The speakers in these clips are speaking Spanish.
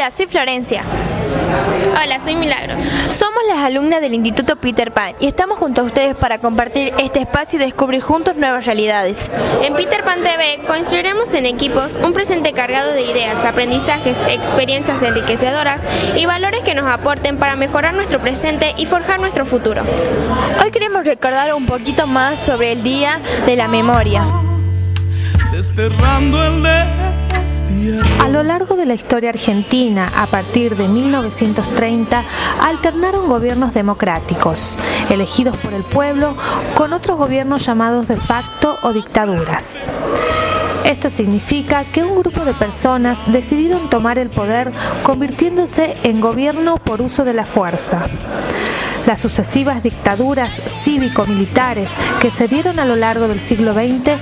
Hola, soy Florencia. Hola, soy Milagros. Somos las alumnas del Instituto Peter Pan y estamos junto a ustedes para compartir este espacio y descubrir juntos nuevas realidades. En Peter Pan TV construiremos en equipos un presente cargado de ideas, aprendizajes, experiencias enriquecedoras y valores que nos aporten para mejorar nuestro presente y forjar nuestro futuro. Hoy queremos recordar un poquito más sobre el Día de la Memoria. Desterrando el destierro. A lo largo de la historia argentina, a partir de 1930, alternaron gobiernos democráticos, elegidos por el pueblo, con otros gobiernos llamados de facto o dictaduras. Esto significa que un grupo de personas decidieron tomar el poder convirtiéndose en gobierno por uso de la fuerza. Las sucesivas dictaduras cívico-militares que se dieron a lo largo del siglo XX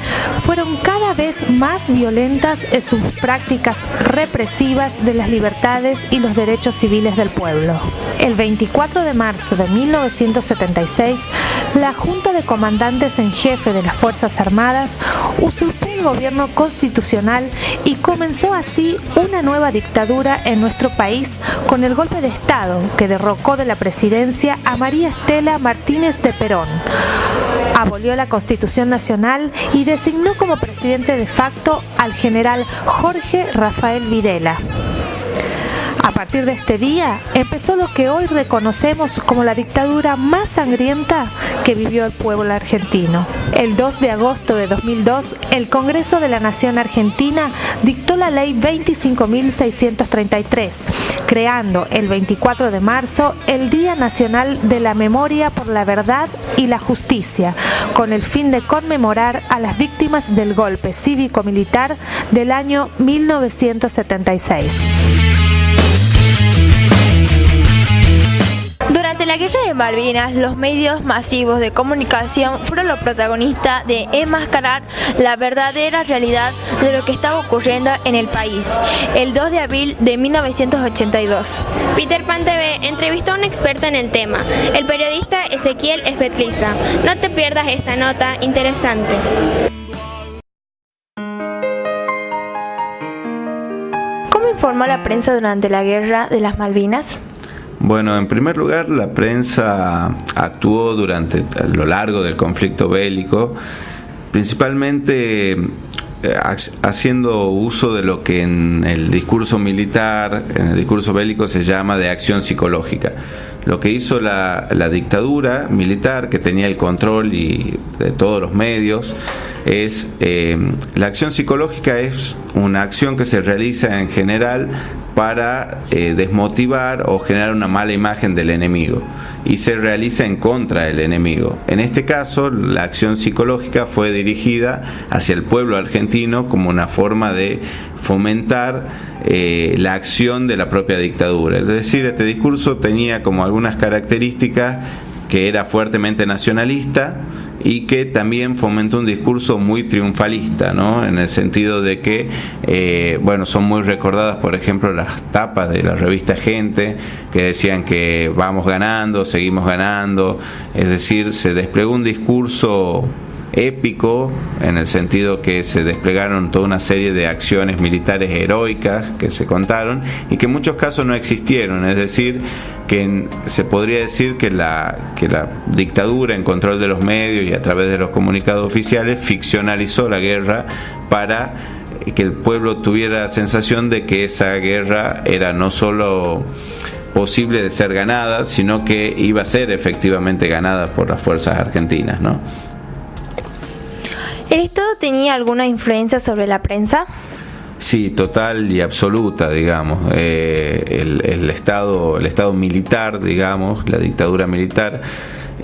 fueron cada vez más violentas en sus prácticas represivas de las libertades y los derechos civiles del pueblo. El 24 de marzo de 1976, la Junta de Comandantes en Jefe de las Fuerzas Armadas usurpó el gobierno constitucional y comenzó así una nueva dictadura en nuestro país con el golpe de Estado que derrocó de la presidencia a María Estela Martínez de Perón. Abolió la Constitución Nacional y designó como presidente de facto al general Jorge Rafael Videla. A partir de este día empezó lo que hoy reconocemos como la dictadura más sangrienta que vivió el pueblo argentino. El 2 de agosto de 2002, el Congreso de la Nación Argentina dictó la Ley 25.633, creando el 24 de marzo el Día Nacional de la Memoria por la Verdad y la Justicia, con el fin de conmemorar a las víctimas del golpe cívico-militar del año 1976. Durante la Guerra de Malvinas, los medios masivos de comunicación fueron los protagonistas de enmascarar la verdadera realidad de lo que estaba ocurriendo en el país. El 2 de abril de 1982. Peter Pan TV entrevistó a un experto en el tema, el periodista Ezequiel Espetliza. No te pierdas esta nota interesante. ¿Cómo informó la prensa durante la Guerra de las Malvinas? Bueno, en primer lugar, la prensa actuó a lo largo del conflicto bélico, principalmente haciendo uso de lo que en el discurso militar, en el discurso bélico se llama de acción psicológica. Lo que hizo la dictadura militar, que tenía el control de todos los medios, la acción psicológica es una acción que se realiza en general para desmotivar o generar una mala imagen del enemigo, y se realiza en contra del enemigo. En este caso, la acción psicológica fue dirigida hacia el pueblo argentino como una forma de fomentar la acción de la propia dictadura. Es decir, este discurso tenía como algunas características que era fuertemente nacionalista y que también fomentó un discurso muy triunfalista, ¿no? En el sentido de que, son muy recordadas, por ejemplo, las tapas de la revista Gente, que decían que vamos ganando, seguimos ganando. Es decir, se desplegó un discurso épico, en el sentido que se desplegaron toda una serie de acciones militares heroicas que se contaron y que en muchos casos no existieron. Es decir, que se podría decir que la dictadura en control de los medios y a través de los comunicados oficiales ficcionalizó la guerra para que el pueblo tuviera la sensación de que esa guerra era no solo posible de ser ganada, sino que iba a ser efectivamente ganada por las fuerzas argentinas, ¿no? ¿El Estado tenía alguna influencia sobre la prensa? Sí, total y absoluta, digamos. El Estado militar, digamos, la dictadura militar,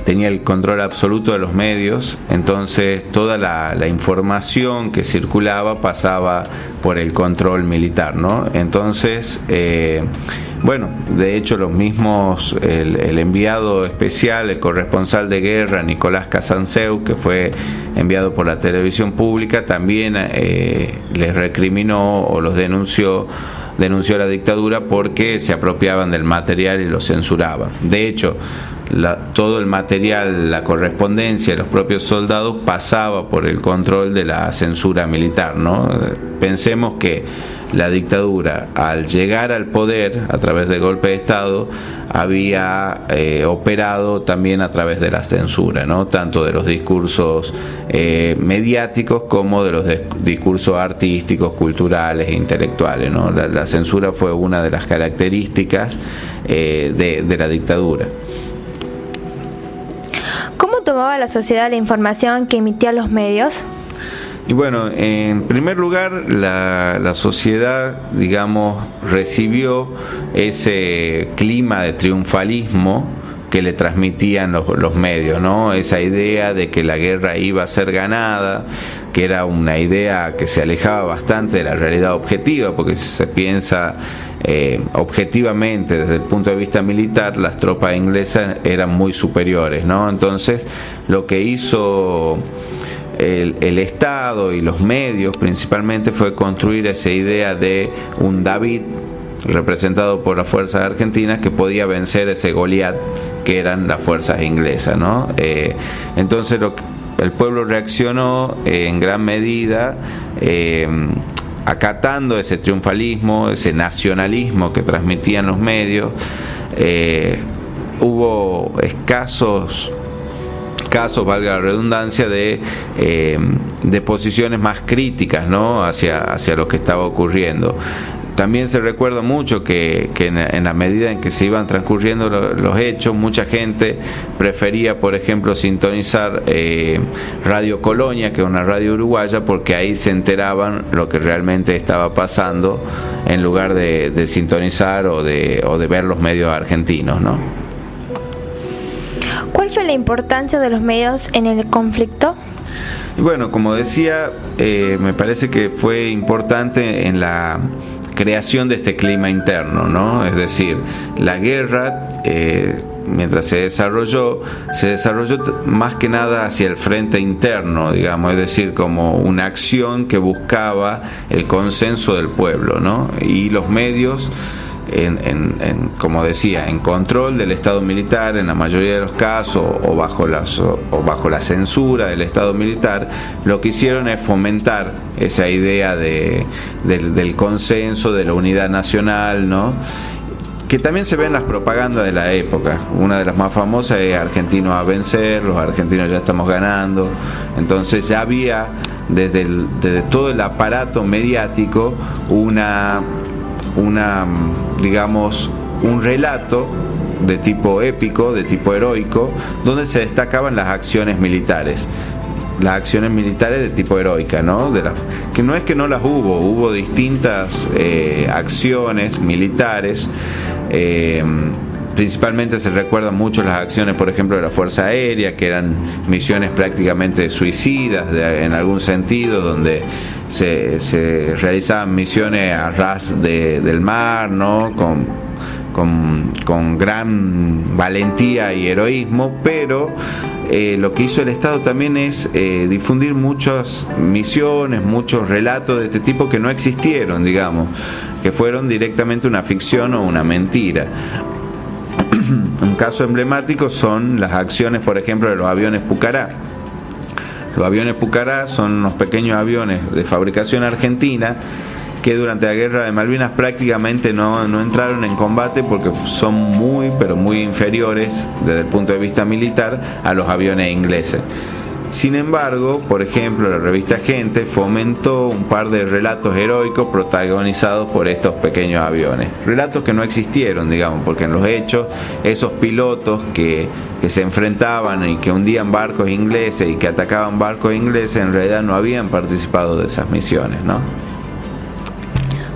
tenía el control absoluto de los medios, entonces toda la información que circulaba pasaba por el control militar, ¿no? Entonces, de hecho los mismos, el enviado especial, el corresponsal de guerra, Nicolás Casanseu, que fue enviado por la televisión pública, también les recriminó o los denunció a la dictadura porque se apropiaban del material y lo censuraban. De hecho, todo el material, la correspondencia de los propios soldados pasaba por el control de la censura militar, ¿no? Pensemos que la dictadura, al llegar al poder a través del golpe de Estado, había operado también a través de la censura, ¿no? Tanto de los discursos mediáticos como de los discursos artísticos, culturales e intelectuales, ¿no? La censura fue una de las características de la dictadura. ¿Cómo tomaba la sociedad la información que emitían los medios? Y bueno, en primer lugar, la sociedad, digamos, recibió ese clima de triunfalismo que le transmitían los medios, ¿no? Esa idea de que la guerra iba a ser ganada, que era una idea que se alejaba bastante de la realidad objetiva, porque si se piensa objetivamente desde el punto de vista militar, las tropas inglesas eran muy superiores, ¿no? Entonces, lo que hizo el Estado y los medios principalmente fue construir esa idea de un David representado por las fuerzas argentinas que podía vencer ese Goliat que eran las fuerzas inglesas, ¿no? Entonces el pueblo reaccionó en gran medida acatando ese triunfalismo, ese nacionalismo que transmitían los medios. Hubo escasos casos, valga la redundancia, de posiciones más críticas, ¿no? hacia lo que estaba ocurriendo. También se recuerda mucho que en la medida en que se iban transcurriendo los hechos, mucha gente prefería, por ejemplo, sintonizar Radio Colonia, que es una radio uruguaya, porque ahí se enteraban lo que realmente estaba pasando, en lugar de sintonizar o de ver los medios argentinos, ¿no? ¿Cuál fue la importancia de los medios en el conflicto? Y bueno, como decía, me parece que fue importante en la creación de este clima interno, ¿no? Es decir, la guerra, mientras se desarrolló más que nada hacia el frente interno, digamos, es decir, como una acción que buscaba el consenso del pueblo, ¿no? Y los medios, como decía, en control del Estado militar en la mayoría de los casos, o bajo la censura del Estado militar, lo que hicieron es fomentar esa idea del consenso, de la unidad nacional, ¿no? Que también se ve en las propagandas de la época. Una de las más famosas es "Argentinos a vencer", "Los argentinos ya estamos ganando". Entonces ya había desde todo el aparato mediático digamos, un relato de tipo épico, de tipo heroico, donde se destacaban las acciones militares de tipo heroica, ¿no? Que no es que no las hubo distintas acciones militares. Principalmente se recuerdan mucho las acciones, por ejemplo, de la Fuerza Aérea, que eran misiones prácticamente suicidas en algún sentido, donde se realizaban misiones a ras del mar, ¿no? Con gran valentía y heroísmo, pero lo que hizo el Estado también es difundir muchas misiones, muchos relatos de este tipo que no existieron, digamos, que fueron directamente una ficción o una mentira. Un caso emblemático son las acciones, por ejemplo, de los aviones Pucará. Los aviones Pucará son unos pequeños aviones de fabricación argentina que durante la guerra de Malvinas prácticamente no entraron en combate porque son muy, pero muy inferiores desde el punto de vista militar a los aviones ingleses. Sin embargo, por ejemplo, la revista Gente fomentó un par de relatos heroicos protagonizados por estos pequeños aviones. Relatos que no existieron, digamos, porque en los hechos, esos pilotos que se enfrentaban y que hundían barcos ingleses y que atacaban barcos ingleses, en realidad no habían participado de esas misiones, ¿no?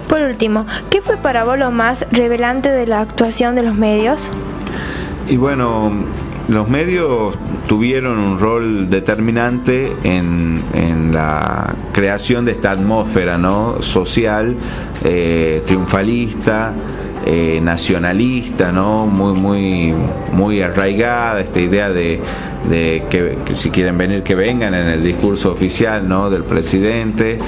Por último, ¿qué fue para vos lo más revelante de la actuación de los medios? Y bueno, los medios tuvieron un rol determinante en la creación de esta atmósfera, ¿no? Social, triunfalista, nacionalista, ¿no? Muy arraigada esta idea de que si quieren venir, que vengan, en el discurso oficial, ¿no? Del presidente.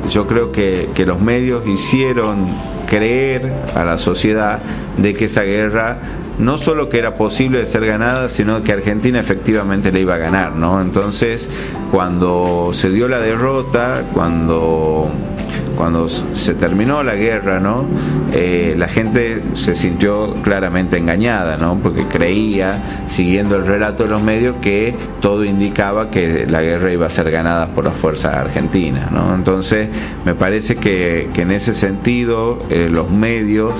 Yo creo que los medios hicieron creer a la sociedad de que esa guerra no solo que era posible de ser ganada, sino que Argentina efectivamente la iba a ganar, ¿no? Entonces, cuando se dio la derrota, cuando cuando se terminó la guerra, ¿no? La gente se sintió claramente engañada, ¿no? Porque creía, siguiendo el relato de los medios, que todo indicaba que la guerra iba a ser ganada por las fuerzas argentinas, ¿no? Entonces me parece que en ese sentido los medios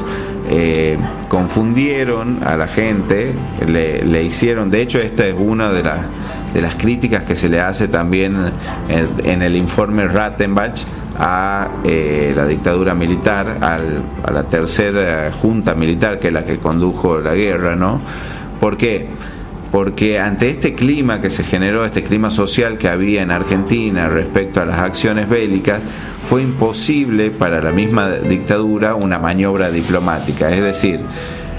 confundieron a la gente, le hicieron, de hecho esta es una de las críticas que se le hace también en el informe Rattenbach a la dictadura militar, a la tercera junta militar, que es la que condujo la guerra, ¿no? ¿Por qué? Porque ante este clima que se generó, este clima social que había en Argentina respecto a las acciones bélicas, fue imposible para la misma dictadura una maniobra diplomática. Es decir,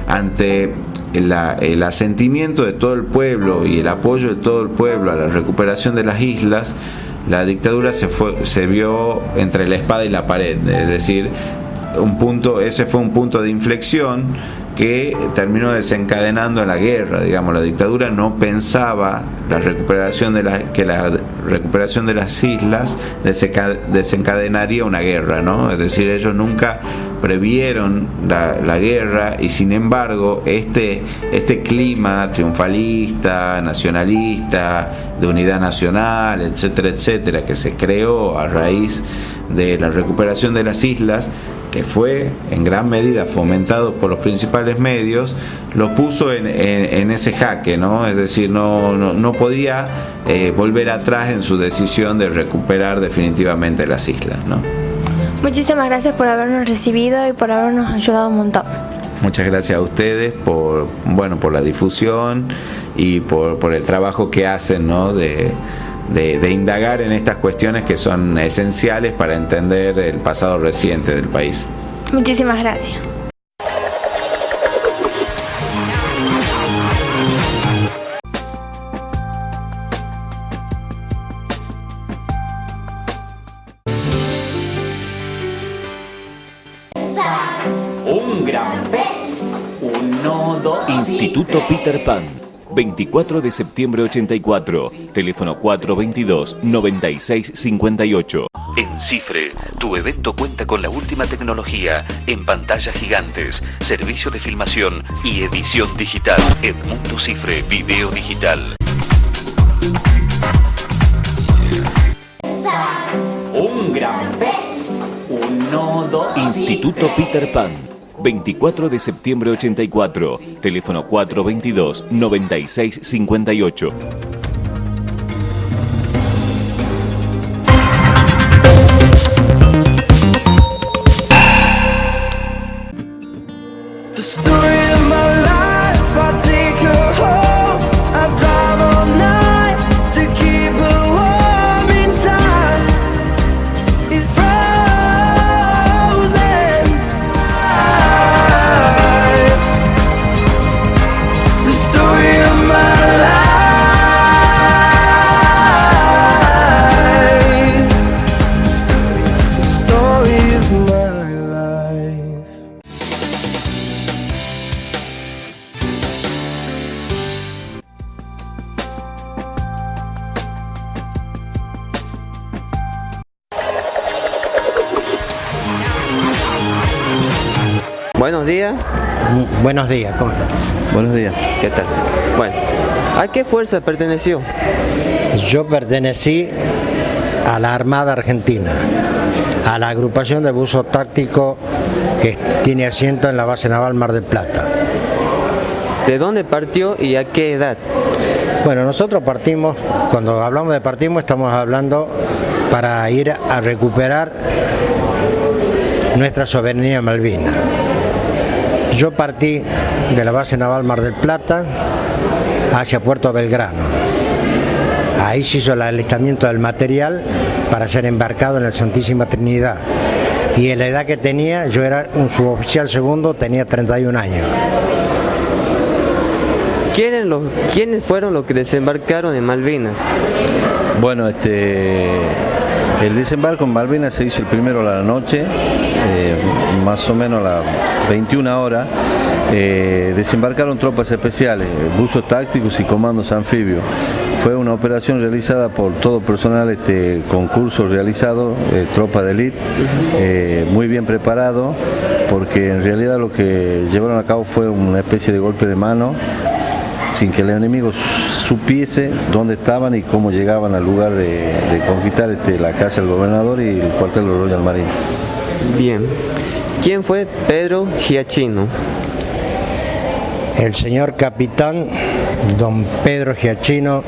ante el asentimiento de todo el pueblo y el apoyo de todo el pueblo a la recuperación de las islas, la dictadura se vio entre la espada y la pared. Es decir, ese fue un punto de inflexión que terminó desencadenando la guerra. Digamos, la dictadura no pensaba que la recuperación de las islas desencadenaría una guerra, ¿no? Es decir, ellos nunca previeron la guerra, y sin embargo este clima triunfalista, nacionalista, de unidad nacional, etcétera, etcétera, que se creó a raíz de la recuperación de las islas, que fue en gran medida fomentado por los principales medios, lo puso en ese jaque, ¿no? Es decir, no podía volver atrás en su decisión de recuperar definitivamente las islas, ¿no? Muchísimas gracias por habernos recibido y por habernos ayudado un montón. Muchas gracias a ustedes por la difusión y por el trabajo que hacen, ¿no? de indagar en estas cuestiones que son esenciales para entender el pasado reciente del país. Muchísimas gracias. Un gran pez, un nodo. Instituto Peter Pan. 24 de septiembre 84, teléfono 422-9658. En Cifre, tu evento cuenta con la última tecnología en pantallas gigantes, servicio de filmación y edición digital. Edmundo Cifre, video digital. Un gran pez, un nodo. Instituto Peter Pan. 24 de septiembre 84, teléfono 422-9658. Buenos días. Buenos días, ¿cómo estás? Buenos días, ¿qué tal? Bueno, ¿a qué fuerza perteneció? Yo pertenecí a la Armada Argentina, a la agrupación de buzo táctico que tiene asiento en la base naval Mar del Plata. ¿De dónde partió y a qué edad? Bueno, nosotros partimos, cuando hablamos de partimos, estamos hablando para ir a recuperar nuestra soberanía en Malvinas. Yo partí de la base naval Mar del Plata hacia Puerto Belgrano. Ahí se hizo el alistamiento del material para ser embarcado en el Santísima Trinidad. Y en la edad que tenía, yo era un suboficial segundo, tenía 31 años. ¿Quiénes fueron los que desembarcaron en Malvinas? Bueno, el desembarco en Malvinas se hizo el primero a la noche, más o menos a las 21 horas. Desembarcaron tropas especiales, buzos tácticos y comandos anfibios. fue una operación realizada por todo personal, concurso realizado, tropa de élite, muy bien preparado, porque en realidad lo que llevaron a cabo fue una especie de golpe de mano, sin que el enemigo supiese dónde estaban y cómo llegaban al lugar de conquistar la casa del gobernador y el cuartel de los Royal Marines. Bien. ¿Quién fue Pedro Giachino? El señor capitán don Pedro Giachino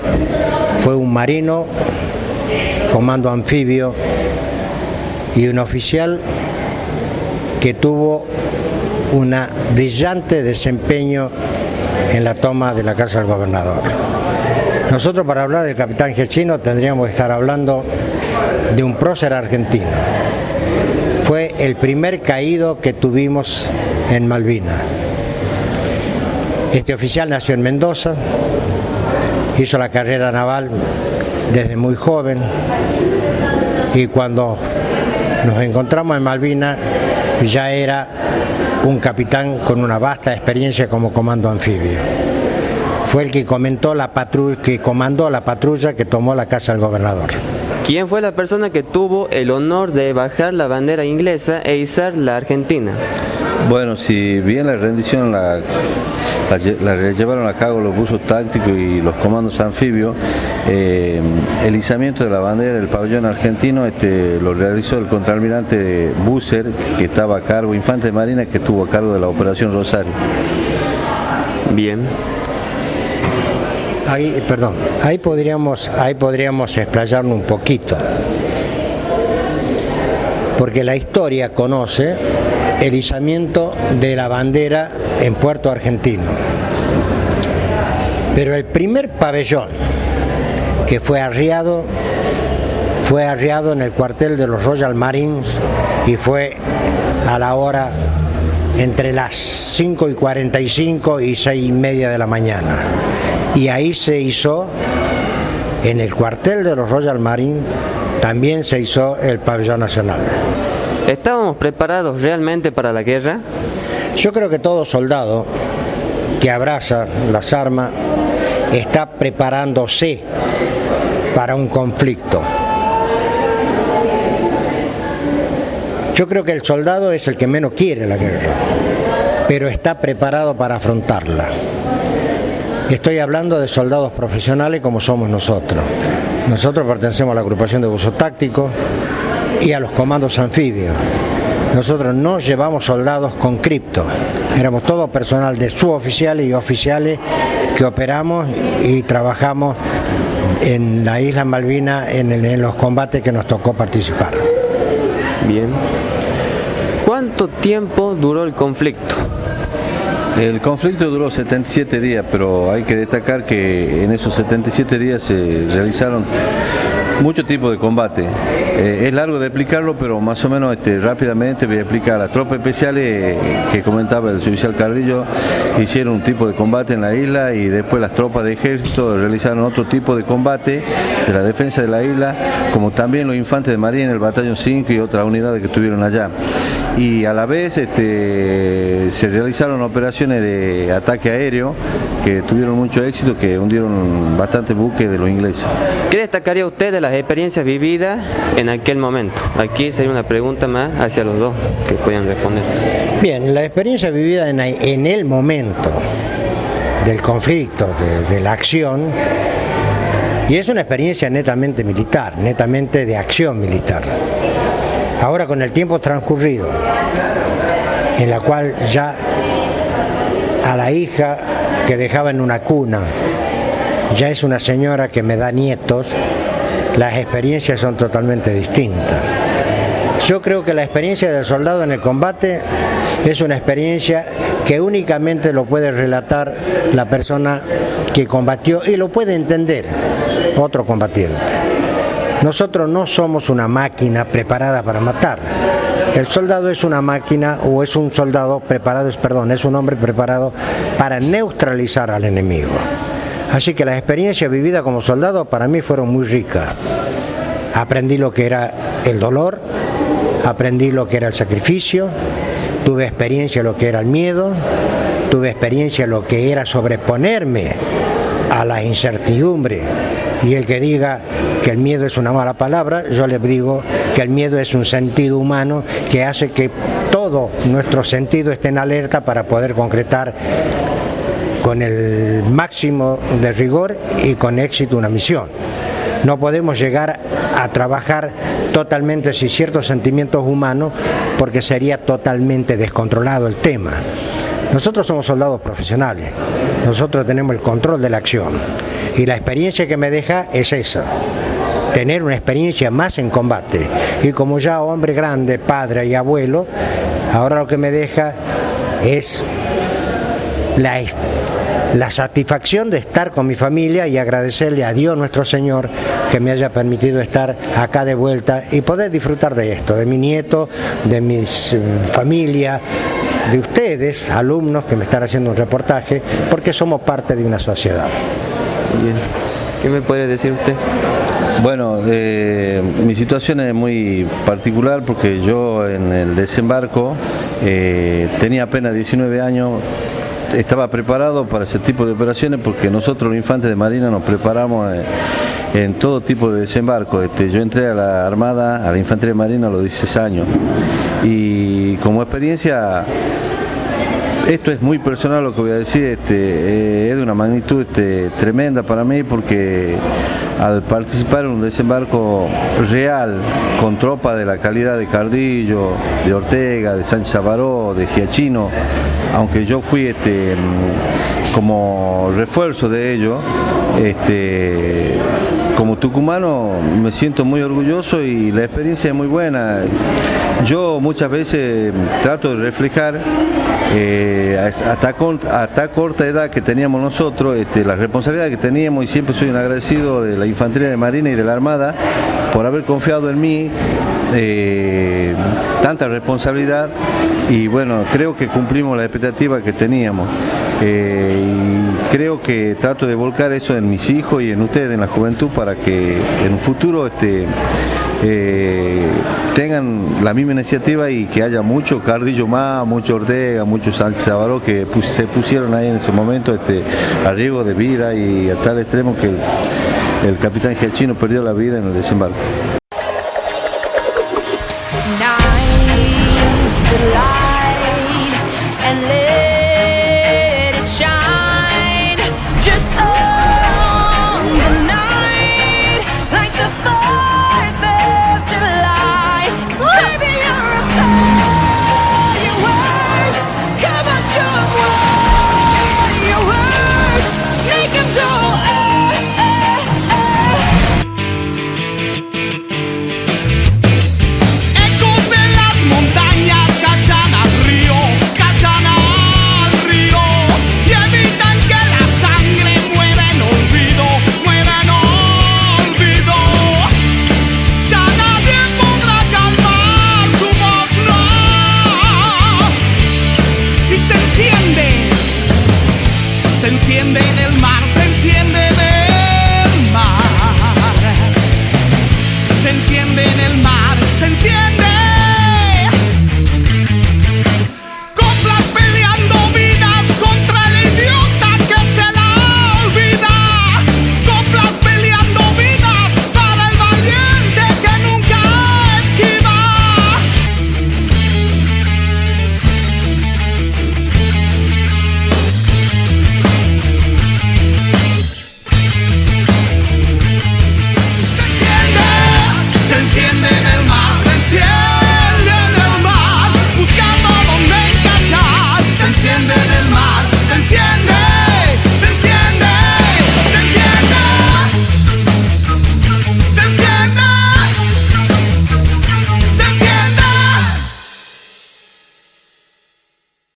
fue un marino, comando anfibio y un oficial que tuvo un brillante desempeño en la toma de la casa del gobernador. Nosotros, para hablar del capitán Giachino, tendríamos que estar hablando de un prócer argentino. Fue el primer caído que tuvimos en Malvinas. Este oficial nació en Mendoza, hizo la carrera naval desde muy joven, y cuando nos encontramos en Malvinas ya era un capitán con una vasta experiencia como comando anfibio. Fue el que comandó la patrulla que tomó la casa del gobernador. ¿Quién fue la persona que tuvo el honor de bajar la bandera inglesa e izar la argentina? Bueno, si bien la rendición la llevaron a cabo los buzos tácticos y los comandos anfibios, el izamiento de la bandera del pabellón argentino lo realizó el contraalmirante Busser, que estaba a cargo, infante de marina, que estuvo a cargo de la operación Rosario. Bien. Ahí podríamos explayarnos un poquito, porque la historia conoce el izamiento de la bandera en Puerto Argentino, pero el primer pabellón que fue arriado en el cuartel de los Royal Marines, y fue a la hora entre las 5:45 y 6:30 de la mañana. Y ahí se hizo, en el cuartel de los Royal Marines, también se hizo el pabellón nacional. ¿Estábamos preparados realmente para la guerra? Yo creo que todo soldado que abraza las armas está preparándose para un conflicto. Yo creo que el soldado es el que menos quiere la guerra, pero está preparado para afrontarla. Estoy hablando de soldados profesionales como somos nosotros. Nosotros pertenecemos a la agrupación de buzo táctico y a los comandos anfibios. Nosotros no llevamos soldados con cripto, éramos todo personal de suboficiales y oficiales que operamos y trabajamos en la isla Malvinas en los combates que nos tocó participar. Bien. ¿Cuánto tiempo duró el conflicto? El conflicto duró 77 días, pero hay que destacar que en esos 77 días se realizaron muchos tipos de combate. Es largo de explicarlo, pero más o menos rápidamente voy a explicar. Las tropas especiales que comentaba el oficial Cardillo hicieron un tipo de combate en la isla, y después las tropas de ejército realizaron otro tipo de combate de la defensa de la isla, como también los infantes de marina, el batallón 5 y otras unidades que estuvieron allá. Y a la vez se realizaron operaciones de ataque aéreo que tuvieron mucho éxito, que hundieron bastantes buques de los ingleses. ¿Qué destacaría usted de las experiencias vividas en aquel momento? Aquí sería una pregunta más hacia los dos que puedan responder. Bien, la experiencia vivida en el momento del conflicto, de la acción, y es una experiencia netamente militar, netamente de acción militar. Ahora, con el tiempo transcurrido, en la cual ya a la hija que dejaba en una cuna ya es una señora que me da nietos, las experiencias son totalmente distintas. Yo creo que la experiencia del soldado en el combate es una experiencia que únicamente lo puede relatar la persona que combatió, y lo puede entender otro combatiente. Nosotros no somos una máquina preparada para matar. El soldado es una máquina, o es un soldado preparado, es un hombre preparado para neutralizar al enemigo. Así que las experiencias vividas como soldado para mí fueron muy ricas. Aprendí lo que era el dolor, aprendí lo que era el sacrificio, tuve experiencia de lo que era el miedo, tuve experiencia de lo que era sobreponerme a la incertidumbre Y el que diga que el miedo es una mala palabra, yo les digo que el miedo es un sentido humano que hace que todo nuestro sentido esté en alerta para poder concretar con el máximo de rigor y con éxito una misión. No podemos llegar a trabajar totalmente sin ciertos sentimientos humanos porque sería totalmente descontrolado el tema. Nosotros somos soldados profesionales, nosotros tenemos el control de la acción y la experiencia que me deja es esa, tener una experiencia más en combate. Y como ya hombre grande, padre y abuelo, ahora lo que me deja es la satisfacción de estar con mi familia y agradecerle a Dios nuestro Señor que me haya permitido estar acá de vuelta y poder disfrutar de esto, de mi nieto, de mi familia, de ustedes, alumnos que me están haciendo un reportaje, porque somos parte de una sociedad. Bien. ¿Qué me puede decir usted? Bueno, mi situación es muy particular porque yo en el desembarco tenía apenas 19 años. Estaba preparado para ese tipo de operaciones porque nosotros los infantes de Marina nos preparamos en todo tipo de desembarco. Yo entré a la Armada, a la Infantería de Marina a los 16 años y como experiencia, esto es muy personal lo que voy a decir, es de una magnitud tremenda para mí porque al participar en un desembarco real con tropas de la calidad de Cardillo, de Ortega, de Sánchez Abaró, de Giachino, aunque yo fui como refuerzo de ello, como tucumano me siento muy orgulloso y la experiencia es muy buena. Yo muchas veces trato de reflejar hasta corta edad que teníamos nosotros, la responsabilidad que teníamos, y siempre soy un agradecido de la Infantería de Marina y de la Armada por haber confiado en mí tanta responsabilidad, y bueno, creo que cumplimos la expectativa que teníamos. Y creo que trato de volcar eso en mis hijos y en ustedes, en la juventud, para que en un futuro tengan la misma iniciativa y que haya mucho Cardillo más, mucho Ortega, mucho Sánchez Abaró que se pusieron ahí en ese momento a riesgo de vida y a tal extremo que el capitán Giachino perdió la vida en el desembarco.